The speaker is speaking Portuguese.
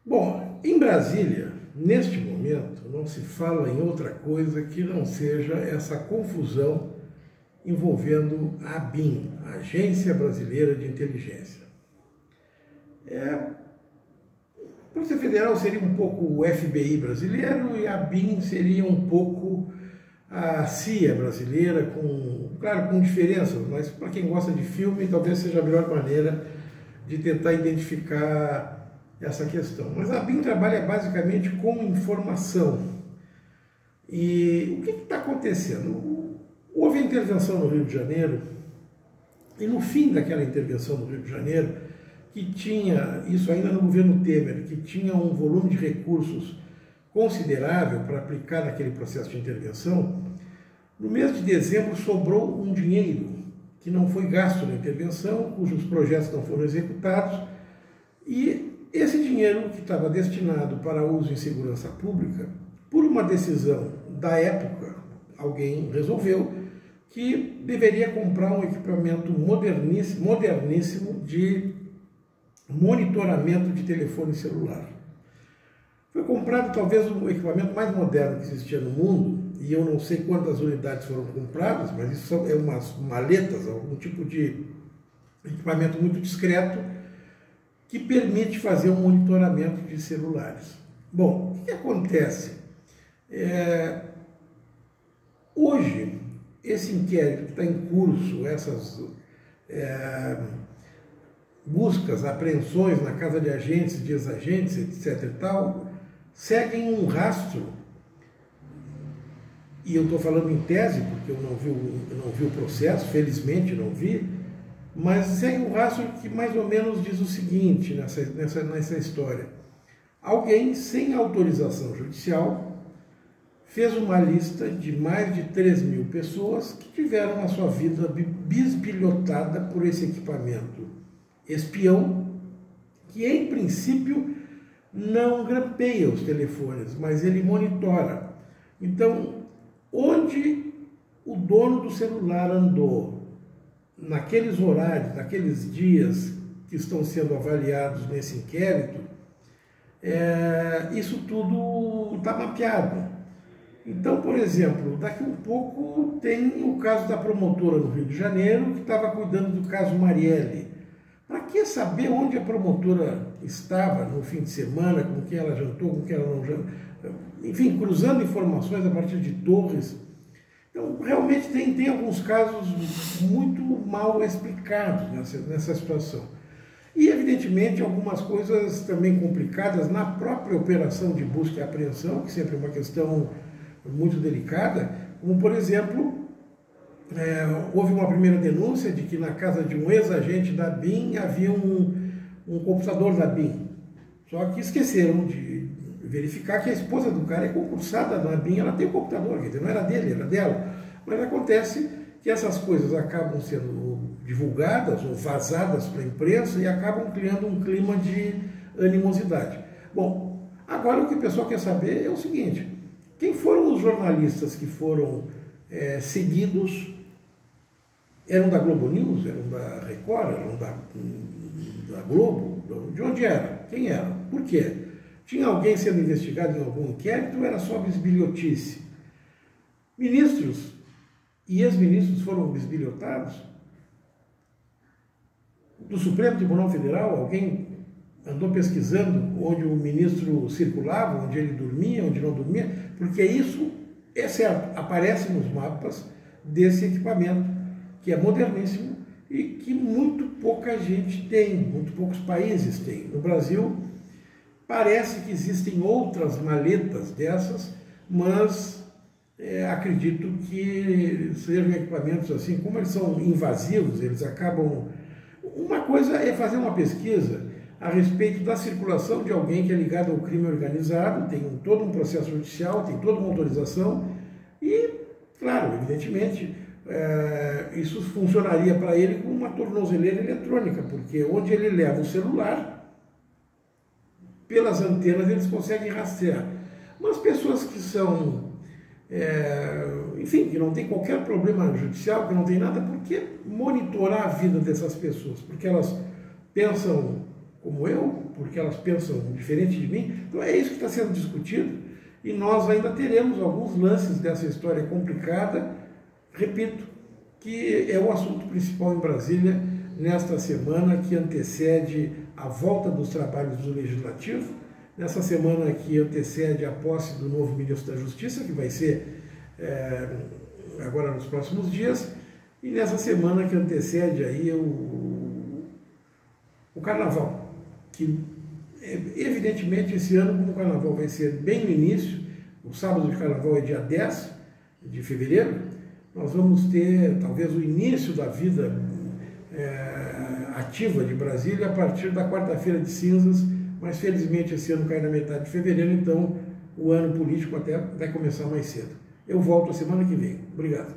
Bom, em Brasília, neste momento, não se fala em outra coisa que não seja essa confusão envolvendo a ABIN, a Agência Brasileira de Inteligência. A Polícia Federal seria um pouco o FBI brasileiro e a ABIN seria um pouco a CIA brasileira, claro, com diferenças, mas para quem gosta de filme, talvez seja a melhor maneira de tentar identificar essa questão. Mas a ABIN trabalha basicamente com informação. E o que está acontecendo? Houve intervenção no Rio de Janeiro, e no fim daquela intervenção no Rio de Janeiro, que tinha, isso ainda no governo Temer, que tinha um volume de recursos considerável para aplicar naquele processo de intervenção, no mês de dezembro sobrou um dinheiro que não foi gasto na intervenção, cujos projetos não foram executados, e esse dinheiro que estava destinado para uso em segurança pública, por uma decisão da época, alguém resolveu que deveria comprar um equipamento moderníssimo de monitoramento de telefone celular. Foi comprado talvez o equipamento mais moderno que existia no mundo, e eu não sei quantas unidades foram compradas, mas isso é umas maletas, algum tipo de equipamento muito discreto, que permite fazer um monitoramento de celulares. Bom, o que acontece? Hoje, esse inquérito que está em curso, essas buscas, apreensões na casa de agentes, de ex-agentes, etc. e tal, seguem um rastro, e eu estou falando em tese, porque eu não vi o processo, felizmente não vi, mas segue um rastro que mais ou menos diz o seguinte nessa história. Alguém sem autorização judicial fez uma lista de mais de 3.000 pessoas que tiveram a sua vida bisbilhotada por esse equipamento espião, que em princípio não grampeia os telefones, mas ele monitora. Então, onde o dono do celular andou, naqueles horários, naqueles dias que estão sendo avaliados nesse inquérito, isso tudo está mapeado. Então, por exemplo, daqui um pouco tem o caso da promotora no Rio de Janeiro, que estava cuidando do caso Marielle. Para que saber onde a promotora estava no fim de semana, com quem ela jantou, com quem ela não jantou, enfim, cruzando informações a partir de torres. Então, realmente tem alguns casos muito mal explicados nessa situação. E, evidentemente, algumas coisas também complicadas na própria operação de busca e apreensão, que sempre é uma questão muito delicada, como, por exemplo, houve uma primeira denúncia de que na casa de um ex-agente da ABIN havia um computador da ABIN. Só que esqueceram de verificar que a esposa do cara é concursada na ABIN, ela tem o computador, quer dizer, não era dele, era dela. Mas acontece que essas coisas acabam sendo divulgadas ou vazadas para a imprensa e acabam criando um clima de animosidade. Bom, agora o que o pessoal quer saber é o seguinte: quem foram os jornalistas que foram seguidos? Eram da Globo News, eram da Record, eram da Globo? De onde eram? Quem eram? Por quê? Tinha alguém sendo investigado em algum inquérito ou era só bisbilhotice? Ministros e ex-ministros foram bisbilhotados? Do Supremo Tribunal Federal, alguém andou pesquisando onde o ministro circulava, onde ele dormia, onde não dormia? Porque isso é certo, aparece nos mapas desse equipamento, que é moderníssimo e que muito pouca gente tem, muito poucos países têm. No Brasil, parece que existem outras maletas dessas, mas acredito que sejam equipamentos assim, como eles são invasivos, eles acabam... Uma coisa é fazer uma pesquisa a respeito da circulação de alguém que é ligado ao crime organizado, tem todo um processo judicial, tem toda uma autorização e, claro, evidentemente, isso funcionaria para ele como uma tornozeleira eletrônica, porque onde ele leva o celular, pelas antenas eles conseguem rastrear. Mas pessoas que são, enfim, que não tem qualquer problema judicial, que não tem nada, por que monitorar a vida dessas pessoas? Porque elas pensam como eu, porque elas pensam diferente de mim. Então é isso que está sendo discutido e nós ainda teremos alguns lances dessa história complicada, repito, que é o assunto principal em Brasília nesta semana que antecede a volta dos trabalhos do Legislativo, nessa semana que antecede a posse do novo ministro da Justiça, que vai ser agora nos próximos dias, e nessa semana que antecede aí o Carnaval, que evidentemente esse ano, como o Carnaval vai ser bem no início, o sábado de Carnaval é dia 10 de fevereiro, nós vamos ter talvez o início da vida ativa de Brasília a partir da quarta-feira de cinzas, mas felizmente esse ano cai na metade de fevereiro, então o ano político até vai começar mais cedo. Eu volto a semana que vem. Obrigado.